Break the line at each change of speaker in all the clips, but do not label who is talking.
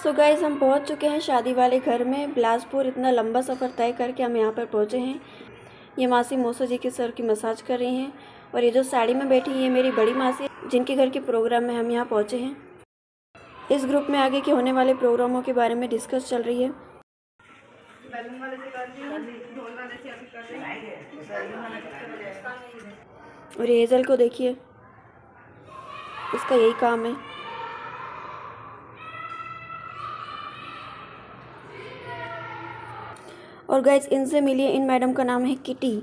So guys हम पहुंच चुके हैं शादी वाले घर में बिलासपुर। इतना लंबा सफ़र तय करके हम यहाँ पर पहुँचे हैं। ये मासी मौसा जी के सर की मसाज कर रही हैं और ये जो साड़ी में बैठी है ये मेरी बड़ी मासी जिनके घर के प्रोग्राम में हम यहाँ पहुँचे हैं। इस ग्रुप में आगे के होने वाले प्रोग्रामों के बारे में डिस्कस चल रही है। और ये हेज़ल को देखिए, इसका यही काम है। और गाइस इनसे मिलिए, इन मैडम का नाम है किटी।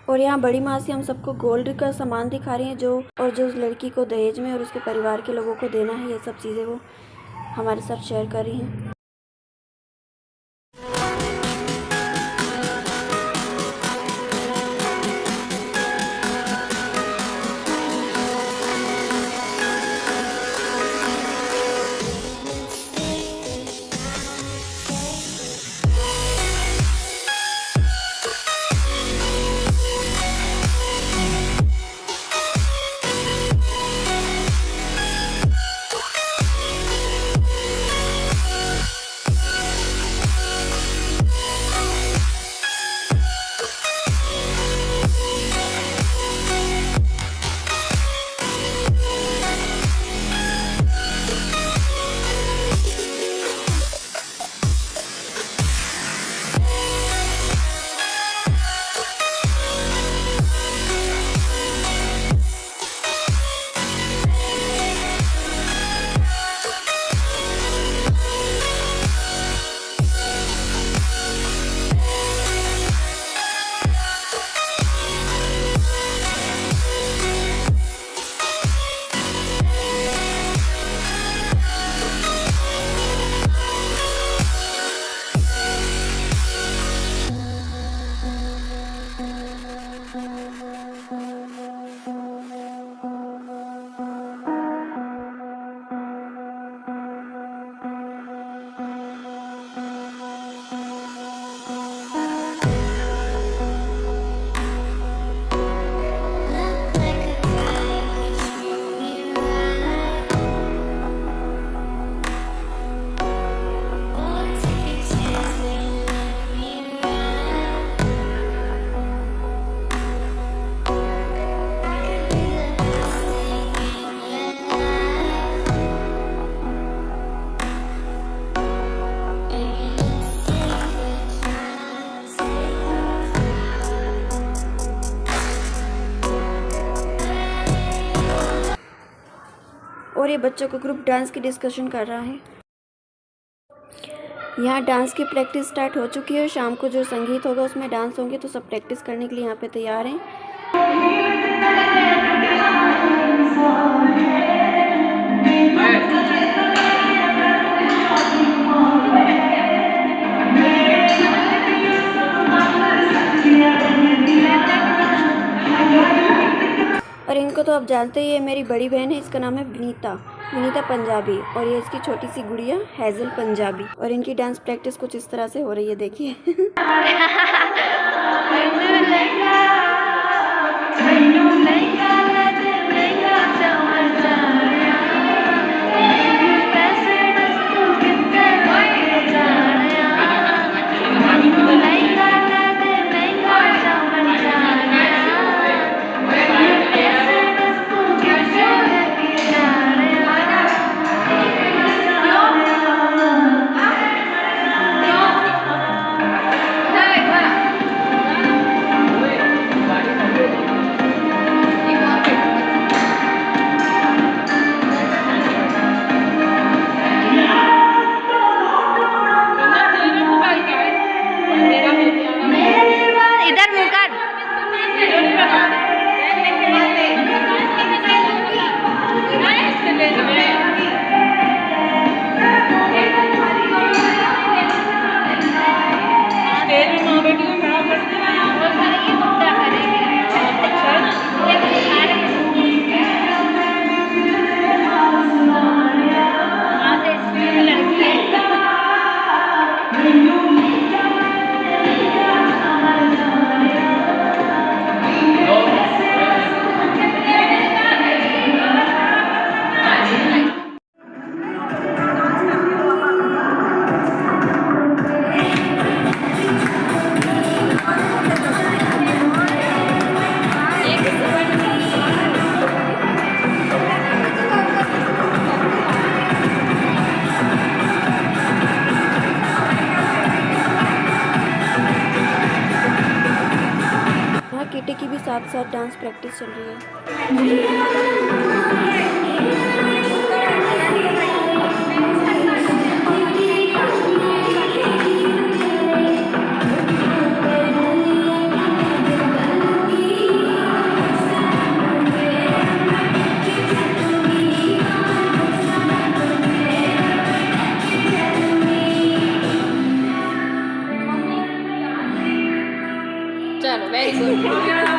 और यहाँ बड़ी मासी हम सबको गोल्ड का सामान दिखा रही हैं जो उस लड़की को दहेज में और उसके परिवार के लोगों को देना है, ये सब चीज़ें वो हमारे साथ शेयर कर रही हैं। और ये बच्चों का ग्रुप डांस की डिस्कशन कर रहा है। यहाँ डांस की प्रैक्टिस स्टार्ट हो चुकी है। शाम को जो संगीत होगा उसमें डांस होंगे, तो सब प्रैक्टिस करने के लिए यहाँ पे तैयार हैं। और इनको तो आप जानते ही है, मेरी बड़ी बहन है, इसका नाम है विनीता पंजाबी, और ये इसकी छोटी सी गुड़िया हेज़ल पंजाबी। और इनकी डांस प्रैक्टिस कुछ इस तरह से हो रही है, देखिए। डांस प्रैक्टिस चल रही है।
चलो वेरी गुड।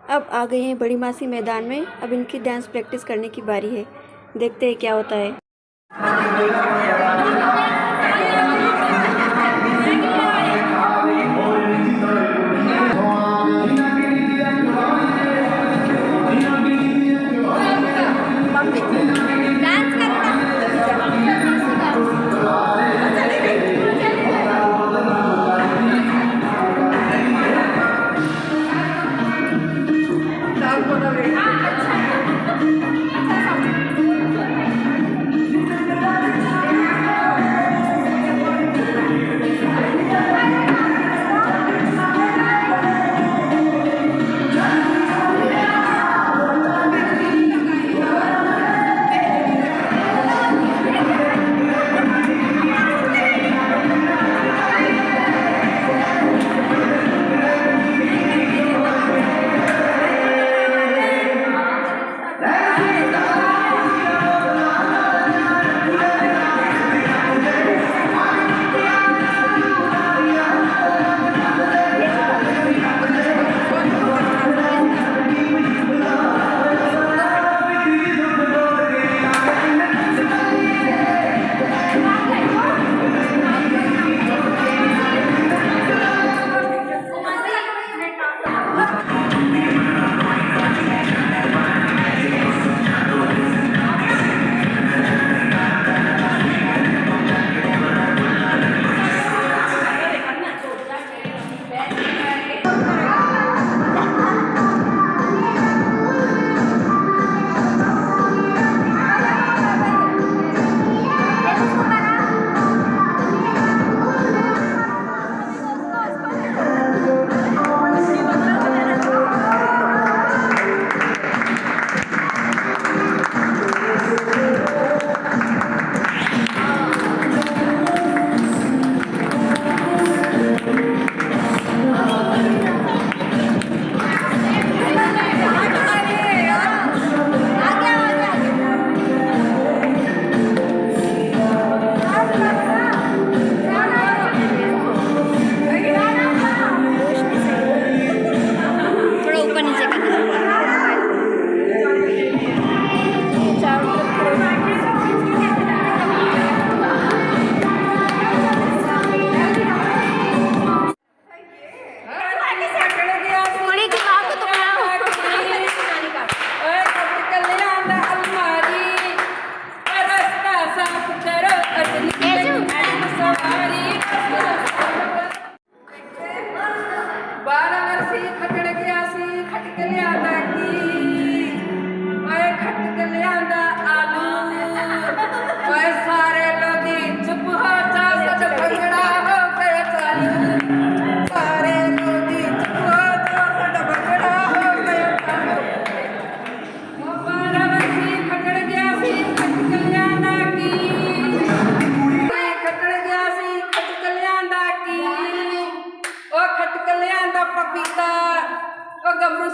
अब आ गए हैं बड़ी मासी मैदान में। अब इनकी डांस प्रैक्टिस करने की बारी है। देखते हैं क्या होता है।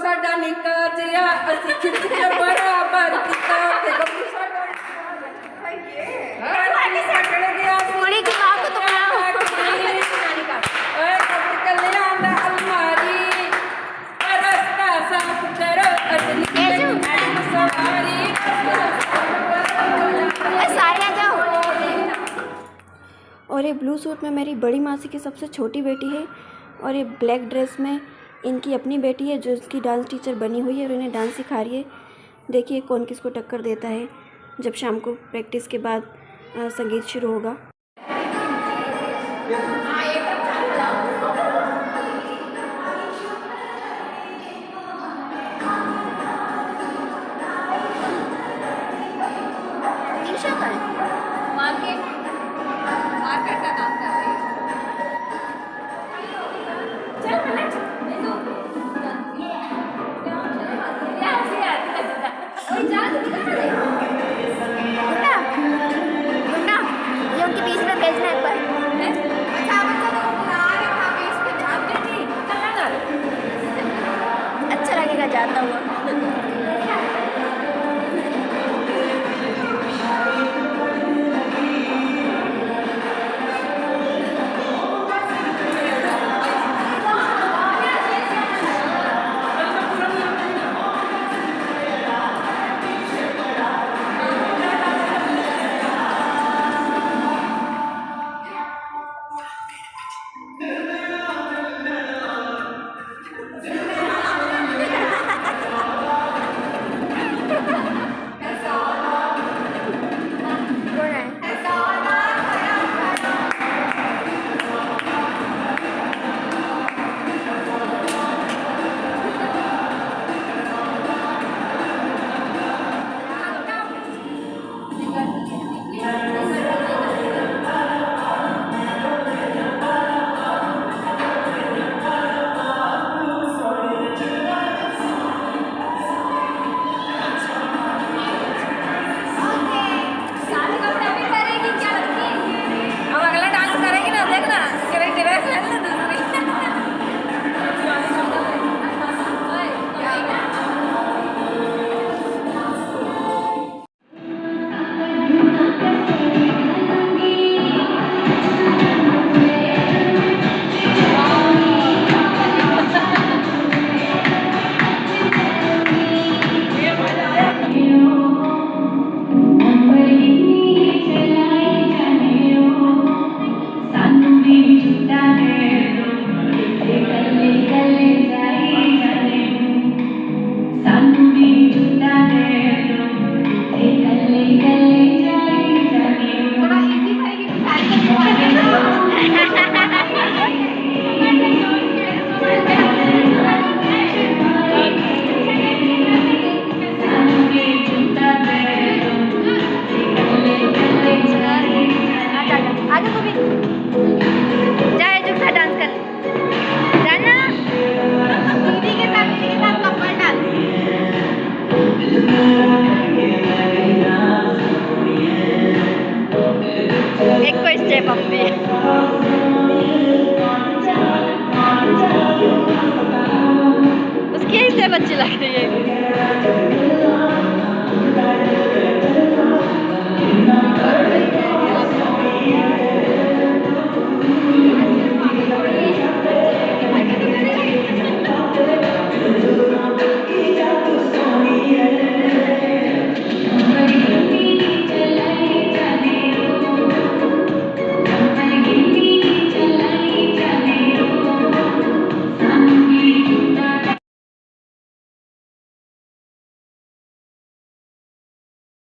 ਸਾਡਾ ਨਿੱਕਾ ਜਿਹਾ ਅਸੀਂ ਖਿੱਚ ਕੇ ਬਰਾਬਰ ਕੀਤਾ ਤੇ ਗੱਭਰੂ ਸਾਡਾ ਸਕੜ ਗਿਆ
थोड़ी दिमाग को तुम्हारा
ਓਏ ਕੱਟ ਕੱਲਿਆਂ ਦਾ ਅਲਮਾਰੀ ਰਸਤਾ ਸਾਫ ਕਰੋ ਅਸਲੀ ਸਵਾਰੀ
सारे आ जाओ।
और ये ब्लू सूट में मेरी बड़ी मासी की सबसे छोटी बेटी है और ये ब्लैक ड्रेस में इनकी अपनी बेटी है जो इसकी डांस टीचर बनी हुई है और इन्हें डांस सिखा रही है। देखिए कौन किसको टक्कर देता है जब शाम को प्रैक्टिस के बाद संगीत शुरू होगा।
मार्केट का काम कर रही है। ये उनके बीच में भेजना एक बार। अच्छा लगेगा जाता हुआ। उसकी ही स्टेप अच्छी लगती है।